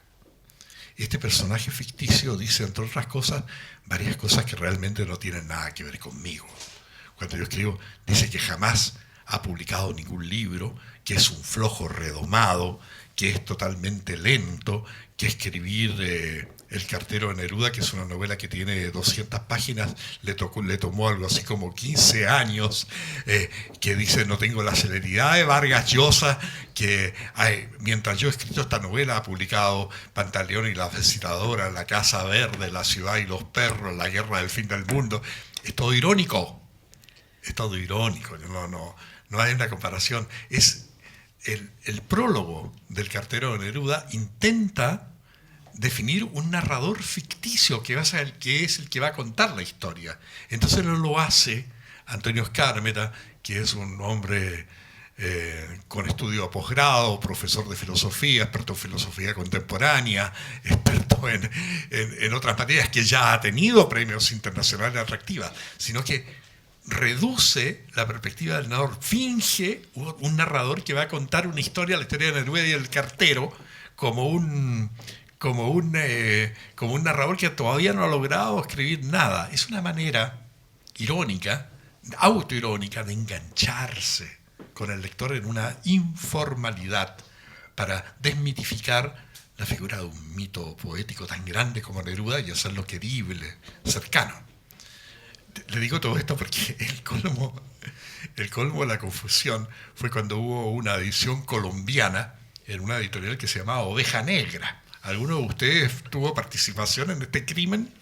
Este personaje ficticio dice, entre otras cosas, varias cosas que realmente no tienen nada que ver conmigo. Cuando yo escribo, dice que jamás ha publicado ningún libro, que es un flojo redomado, que es totalmente lento, que escribir El cartero de Neruda, que es una novela que tiene 200 páginas, le tomó algo así como 15 años, que dice, no tengo la celeridad de Vargas Llosa, que mientras yo he escrito esta novela, ha publicado Pantaleón y la Felicitadora, La Casa Verde, La Ciudad y los Perros, La Guerra del Fin del Mundo. Es todo irónico. Es todo irónico. No hay una comparación. Es el prólogo del cartero de Neruda intenta definir un narrador ficticio que es el que va a contar la historia. Entonces no lo hace Antonio Escármeta, que es un hombre con estudio a posgrado, profesor de filosofía, experto en filosofía contemporánea, experto en otras materias, que ya ha tenido premios internacionales atractivas, sino que reduce la perspectiva del narrador, finge un narrador que va a contar una historia, la historia de Neruda y el cartero, como un narrador que todavía no ha logrado escribir nada. Es una manera irónica, autoirónica, de engancharse con el lector en una informalidad para desmitificar la figura de un mito poético tan grande como Neruda y hacerlo querible, cercano. Le digo todo esto porque el colmo de la confusión fue cuando hubo una edición colombiana en una editorial que se llamaba Oveja Negra. ¿Alguno de ustedes tuvo participación en este crimen?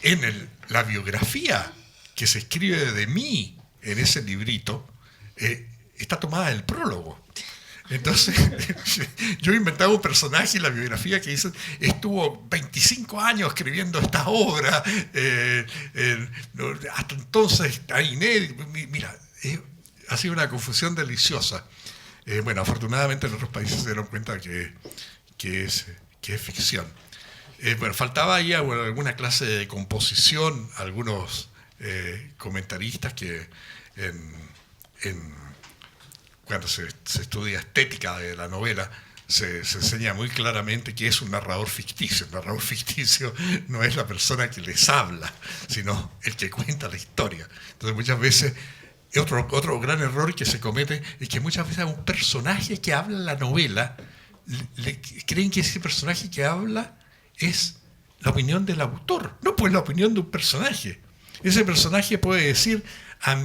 En la biografía que se escribe de mí en ese librito está tomada del prólogo. Entonces, yo inventaba un personaje en la biografía que dice, estuvo 25 años escribiendo esta obra, hasta entonces está inédito. Mira, ha sido una confusión deliciosa. Bueno, afortunadamente en otros países se dieron cuenta que es ficción. Bueno, faltaba ahí alguna clase de composición, algunos comentaristas que cuando se estudia estética de la novela, se enseña muy claramente que es un narrador ficticio. El narrador ficticio no es la persona que les habla, sino el que cuenta la historia. Entonces muchas veces, otro gran error que se comete es que muchas veces a un personaje que habla en la novela, creen que ese personaje que habla es la opinión del autor, no pues la opinión de un personaje. Ese personaje puede decir,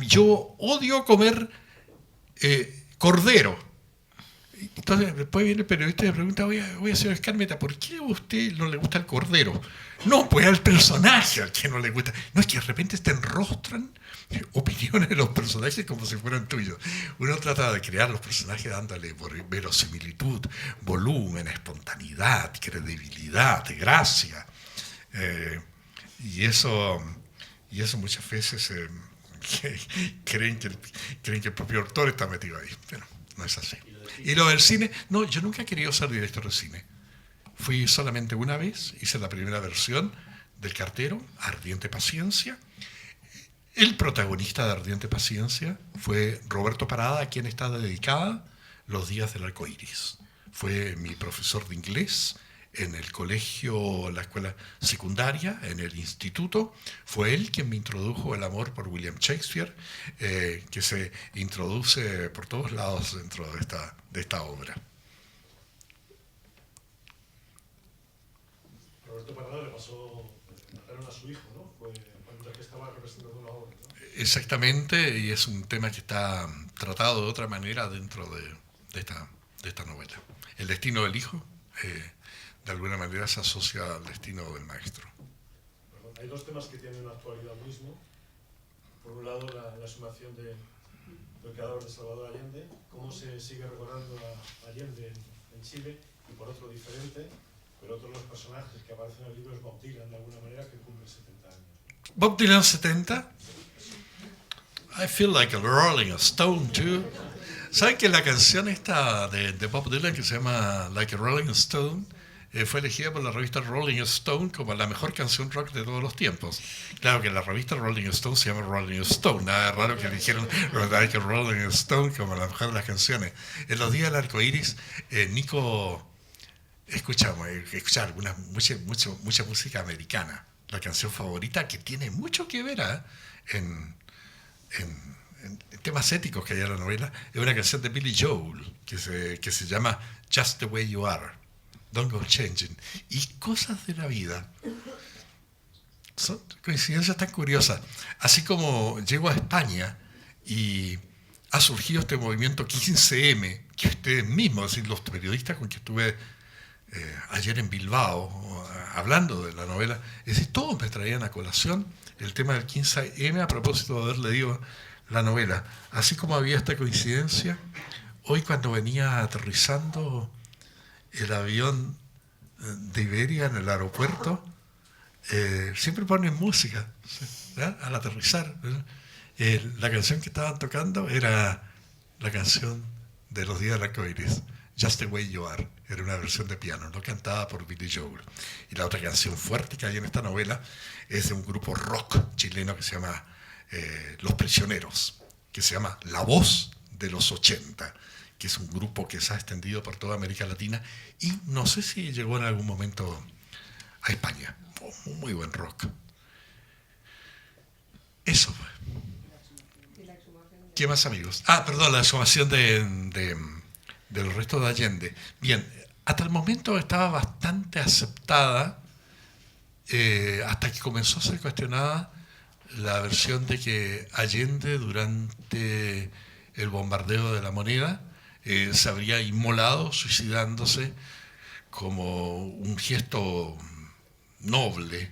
yo odio comer cordero. Entonces después viene el periodista y le pregunta, oye, señor Escármeta, ¿por qué a usted no le gusta el cordero? No, pues al personaje al que no le gusta. No, es que de repente te enrostran opiniones de los personajes como si fueran tuyos. Uno trata de crear los personajes dándole verosimilitud, volumen, espontaneidad, credibilidad, gracia. Y eso muchas veces creen que el propio autor está metido ahí, pero no es así. Y lo del cine, no, yo nunca he querido ser director de cine. Fui solamente una vez, hice la primera versión del Cartero, Ardiente Paciencia. El protagonista de Ardiente Paciencia fue Roberto Parada, a quien está dedicada Los días del arco iris. Fue mi profesor de inglés en el colegio, la escuela secundaria, en el instituto. Fue él quien me introdujo el amor por William Shakespeare, que se introduce por todos lados dentro de esta obra. Roberto Parada le pasó, mataron a su hijo, ¿no? Fue cuando que estaba representando una obra, ¿no? Exactamente, y es un tema que está tratado de otra manera dentro de esta novela. El destino del hijo, de alguna manera, se asocia al destino del maestro. Hay dos temas que tienen una actualidad mismo. Por un lado, la exhumación del cadáver de Salvador Allende, cómo se sigue recordando a Allende en Chile, y por otro diferente, pero otro de los personajes que aparecen en el libro es Bob Dylan, de alguna manera, que cumple 70 años. Bob Dylan 70. I feel like a Rolling Stone too. ¿Saben que la canción esta de Bob Dylan, que se llama Like a Rolling Stone, fue elegida por la revista Rolling Stone como la mejor canción rock de todos los tiempos? Claro que la revista Rolling Stone se llama Rolling Stone, nada raro que eligieron Like a Rolling Stone como la mejor de las canciones. En los días del arco iris, Nico escucha mucha música americana. La canción favorita, que tiene mucho que ver en temas éticos que hay en la novela, es una canción de Billy Joel que se llama Just the Way You Are, Don't Go Changing. Y cosas de la vida. Son coincidencias tan curiosas. Así como llego a España y ha surgido este movimiento 15M, que ustedes mismos, es decir, los periodistas con que estuve ayer en Bilbao hablando de la novela, es decir, todos me traían a colación el tema del 15M a propósito de haber leído la novela. Así como había esta coincidencia, hoy cuando venía aterrizando el avión de Iberia en el aeropuerto, siempre ponen música, ¿verdad? Al aterrizar, ¿verdad? La canción que estaban tocando era la canción de Los días del arco iris, Just the Way You Are. Era una versión de piano, no cantada por Billy Joel. Y la otra canción fuerte que hay en esta novela es de un grupo rock chileno que se llama Los Prisioneros, que se llama La Voz de los 80, que es un grupo que se ha extendido por toda América Latina y no sé si llegó en algún momento a España. Muy buen rock. Eso fue. ¿Qué más, amigos? Perdón, la exhumación de los restos de Allende. Bien, hasta el momento estaba bastante aceptada, hasta que comenzó a ser cuestionada la versión de que Allende, durante el bombardeo de La Moneda, se habría inmolado suicidándose como un gesto noble,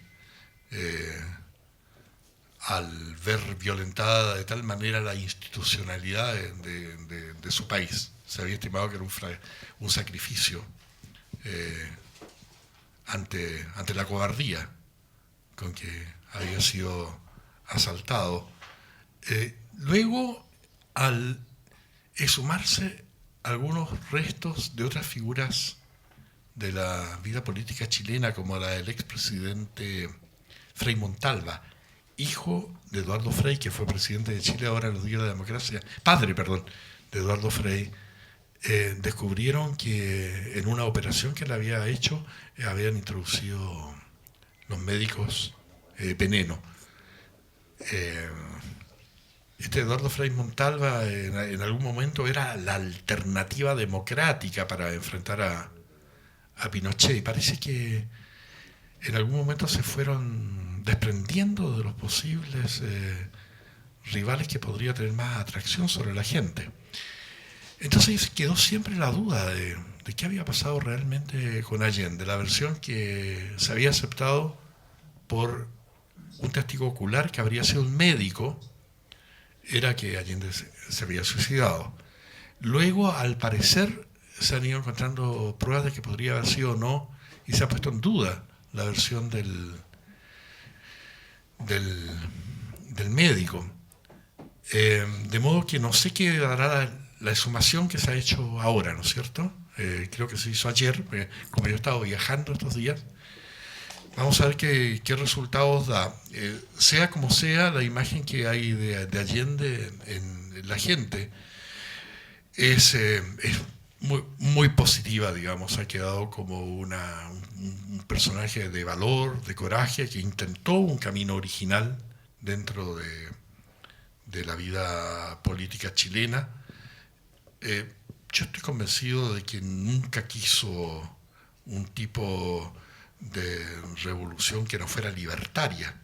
al ver violentada de tal manera la institucionalidad de su país. Se había estimado que era un sacrificio ante la cobardía con que había sido asaltado. Luego, al exhumarse algunos restos de otras figuras de la vida política chilena, como la del expresidente Frei Montalva, hijo de Eduardo Frei, que fue presidente de Chile ahora en los días de la democracia, padre, perdón, de Eduardo Frei, descubrieron que en una operación que le había hecho habían introducido los médicos veneno. Este Eduardo Frei Montalva en algún momento era la alternativa democrática para enfrentar a Pinochet, y parece que en algún momento se fueron desprendiendo de los posibles rivales que podría tener más atracción sobre la gente. Entonces quedó siempre la duda de qué había pasado realmente con Allende. La versión que se había aceptado por un testigo ocular que habría sido un médico era que Allende se había suicidado. Luego, al parecer, se han ido encontrando pruebas de que podría haber sido o no, y se ha puesto en duda la versión del médico. De modo que no sé qué dará la exhumación que se ha hecho ahora, ¿no es cierto? Creo que se hizo ayer, como yo he estado viajando estos días. Vamos a ver qué resultados da. Sea como sea, la imagen que hay de Allende en la gente es muy, muy positiva, digamos. Ha quedado como un personaje de valor, de coraje, que intentó un camino original dentro de la vida política chilena. Yo estoy convencido de que nunca quiso un tipo de revolución que no fuera libertaria,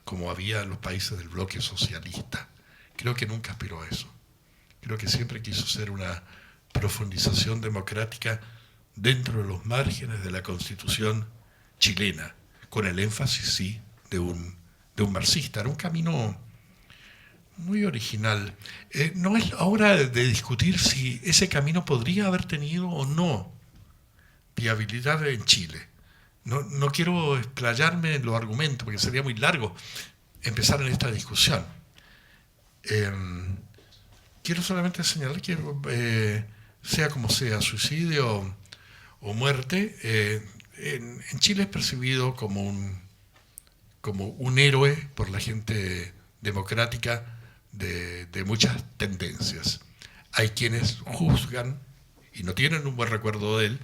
como había en los países del bloque socialista. Creo que nunca aspiró a eso. Creo que siempre quiso ser una profundización democrática dentro de los márgenes de la Constitución chilena, con el énfasis, sí, de un marxista. Era un camino muy original. No es hora de discutir si ese camino podría haber tenido o no viabilidad en Chile. No quiero explayarme en los argumentos, porque sería muy largo empezar en esta discusión. Quiero solamente señalar que, sea como sea, suicidio o muerte, en Chile es percibido como un héroe por la gente democrática de muchas tendencias. Hay quienes juzgan y no tienen un buen recuerdo de él,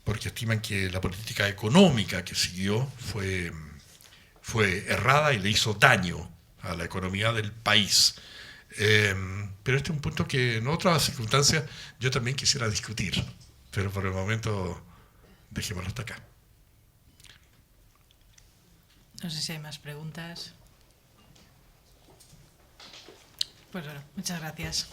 porque estiman que la política económica que siguió fue errada y le hizo daño a la economía del país. Pero este es un punto que en otras circunstancias yo también quisiera discutir, pero por el momento dejémoslo hasta acá. No sé si hay más preguntas. Pues bueno, muchas gracias.